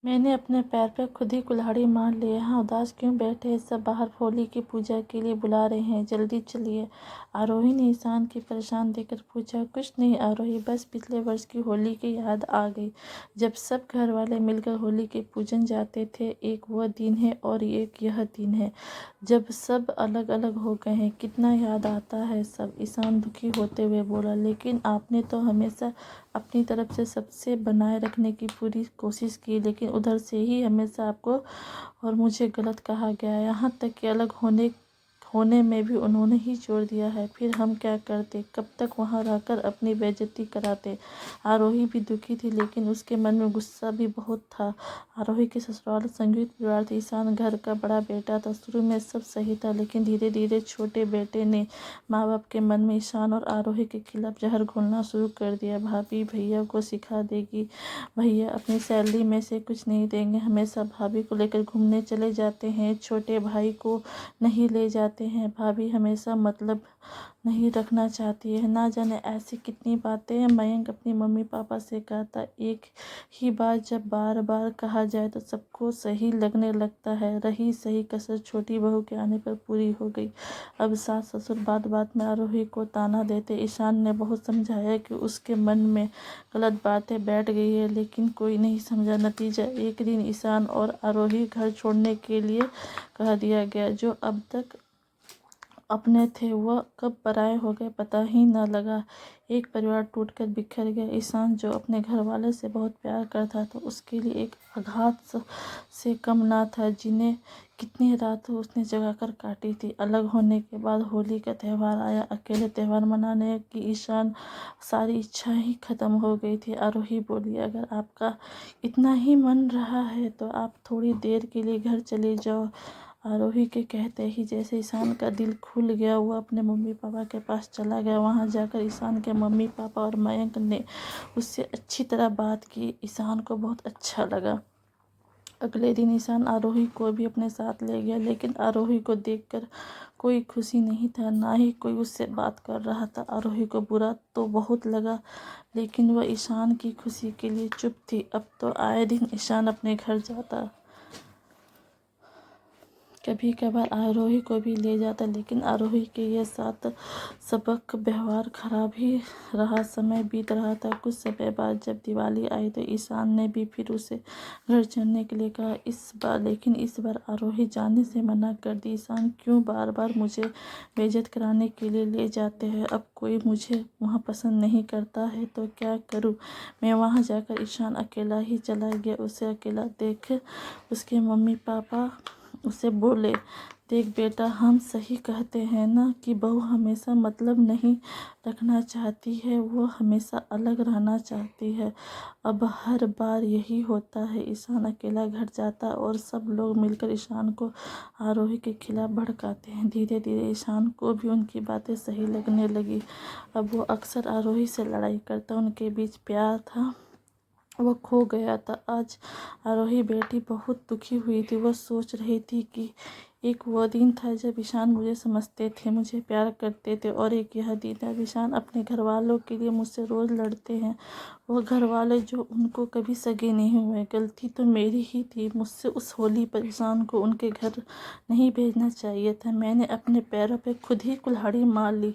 میں نے اپنے پیر پہ خود ہی کلہاڑی مار لی۔ یہاں اداس کیوں بیٹھے؟ سب باہر ہولی کی پوجا کے لیے بلا رہے ہیں، جلدی چلیے۔ آروہی نے ایشان کی پریشان دیکھ کر پوچھا۔ کچھ نہیں آروہی، بس پچھلے برس کی ہولی کی یاد آ گئی، جب سب گھر والے مل کر ہولی کے پوجن جاتے تھے۔ ایک وہ دن ہے اور ایک یہ دن ہے جب سب الگ الگ ہو گئے ہیں، کتنا یاد آتا ہے سب۔ ایشان دکھی ہوتے ہوئے بولا، لیکن آپ نے تو ہمیشہ اپنی طرف سے سب سے بنائے رکھنے کی پوری کوشش کی، لیکن ادھر سے ہی ہمیشہ آپ کو اور مجھے غلط کہا گیا، یہاں تک کہ الگ ہونے میں بھی انہوں نے ہی چھوڑ دیا ہے۔ پھر ہم کیا کرتے؟ کب تک وہاں رہ کر اپنی بے عزتی کراتے؟ آروہی بھی دکھی تھی، لیکن اس کے من میں غصہ بھی بہت تھا۔ آروہی کے سسرال سنیوکت پریوار تھا، ایشان گھر کا بڑا بیٹا تھا۔ شروع میں سب صحیح تھا، لیکن دھیرے دھیرے چھوٹے بیٹے نے ماں باپ کے من میں ایشان اور آروہی کے خلاف زہر گھولنا شروع کر دیا۔ بھابھی بھیا کو سکھا دے گی، بھیا اپنی سیلری میں سے کچھ نہیں دیں گے، ہمیشہ بھابھی کو لے کر گھومنے چلے جاتے ہیں، چھوٹے بھائی کو نہیں لے جاتے ہیں، بھابھی ہمیشہ مطلب نہیں رکھنا چاہتی ہے، نہ جانے ایسی کتنی باتیں میانک اپنی ممی پاپا سے کہتا۔ ایک ہی بات جب بار بار کہا جائے تو سب کو صحیح لگنے لگتا ہے۔ رہی صحیح کسر چھوٹی بہو کے آنے پر پوری ہو گئی۔ اب ساس سسر بات بات میں آروہی کو طعنا دیتے۔ ایشان نے بہت سمجھایا کہ اس کے من میں غلط باتیں بیٹھ گئی ہیں، لیکن کوئی نہیں سمجھا۔ نتیجہ ایک دن ایشان اور آروہی گھر چھوڑنے کے لیے کہہ دیا گیا۔ جو اب تک اپنے تھے وہ کب پرائے ہو گئے پتہ ہی نہ لگا۔ ایک پریوار ٹوٹ کر بکھر گیا۔ ایشان جو اپنے گھر والے سے بہت پیار کرتا تھا، اس کے لیے ایک آگھات سے کم نہ تھا۔ جنہیں کتنی راتیں اس نے جگا کر کاٹی تھیں۔ الگ ہونے کے بعد ہولی کا تہوار آیا، اکیلے تہوار منانے کی ایشان ساری اچھا ہی ختم ہو گئی تھی۔ آروہی بولی، اگر آپ کا اتنا ہی من رہا ہے تو آپ تھوڑی دیر کے لیے گھر چلے جاؤ۔ آروہی کے کہتے ہی جیسے ایشان کا دل کھل گیا، وہ اپنے ممی پاپا کے پاس چلا گیا۔ وہاں جا کر ایشان کے ممی پاپا اور میانک نے اس سے اچھی طرح بات کی۔ ایشان کو بہت اچھا لگا۔ اگلے دن ایشان آروہی کو بھی اپنے ساتھ لے گیا، لیکن آروہی کو دیکھ کر کوئی خوشی نہیں تھا، نہ ہی کوئی اس سے بات کر رہا تھا۔ آروہی کو برا تو بہت لگا، لیکن وہ ایشان کی خوشی کے لیے چپ تھی۔ اب تو آئے دن ایشان اپنے گھر جاتا، کبھی کبھار آروہی کو بھی لے جاتا، لیکن آروہی کے یہ ساتھ سبک ویوہار خراب ہی رہا۔ سمے بیت رہا تھا۔ کچھ سمے بعد جب دیوالی آئی تو ایشان نے بھی پھر اسے گھر چلنے کے لیے کہا، لیکن اس بار آروہی جانے سے منع کر دی۔ ایشان کیوں بار بار مجھے بے عزت کرانے کے لیے لے جاتے ہیں؟ اب کوئی مجھے وہاں پسند نہیں کرتا ہے تو کیا کروں میں؟ وہاں جا کر ایشان اکیلا ہی چلا گیا۔ اسے اکیلا دیکھ اس کے ممی پاپا اسے بولے، دیکھ بیٹا، ہم صحیح کہتے ہیں نا کہ بہو ہمیشہ مطلب نہیں رکھنا چاہتی ہے، وہ ہمیشہ الگ رہنا چاہتی ہے۔ اب ہر بار یہی ہوتا ہے۔ ایشان اکیلا گھر جاتا اور سب لوگ مل کر ایشان کو آروہی کے خلاف بھڑکاتے ہیں۔ دھیرے دھیرے ایشان کو بھی ان کی باتیں صحیح لگنے لگی۔ اب وہ اکثر آروہی سے لڑائی کرتا، ان کے بیچ پیار تھا وہ کھو گیا تھا۔ آج آروہی بیٹی بہت دکھی ہوئی تھی۔ وہ سوچ رہی تھی کہ ایک وہ دن تھا جب ایشان مجھے سمجھتے تھے، مجھے پیار کرتے تھے، اور ایک یہ دن ہے۔ اب ایشان اپنے گھر والوں کے لیے مجھ سے روز لڑتے ہیں، وہ گھر والے جو ان کو کبھی سگے نہیں ہوئے۔ غلطی تو میری ہی تھی، مجھ سے اس ہولی پر ایشان کو ان کے گھر نہیں بھیجنا چاہیے تھا۔ میں نے اپنے پیروں پہ خود ہی کلہاڑی مار لی۔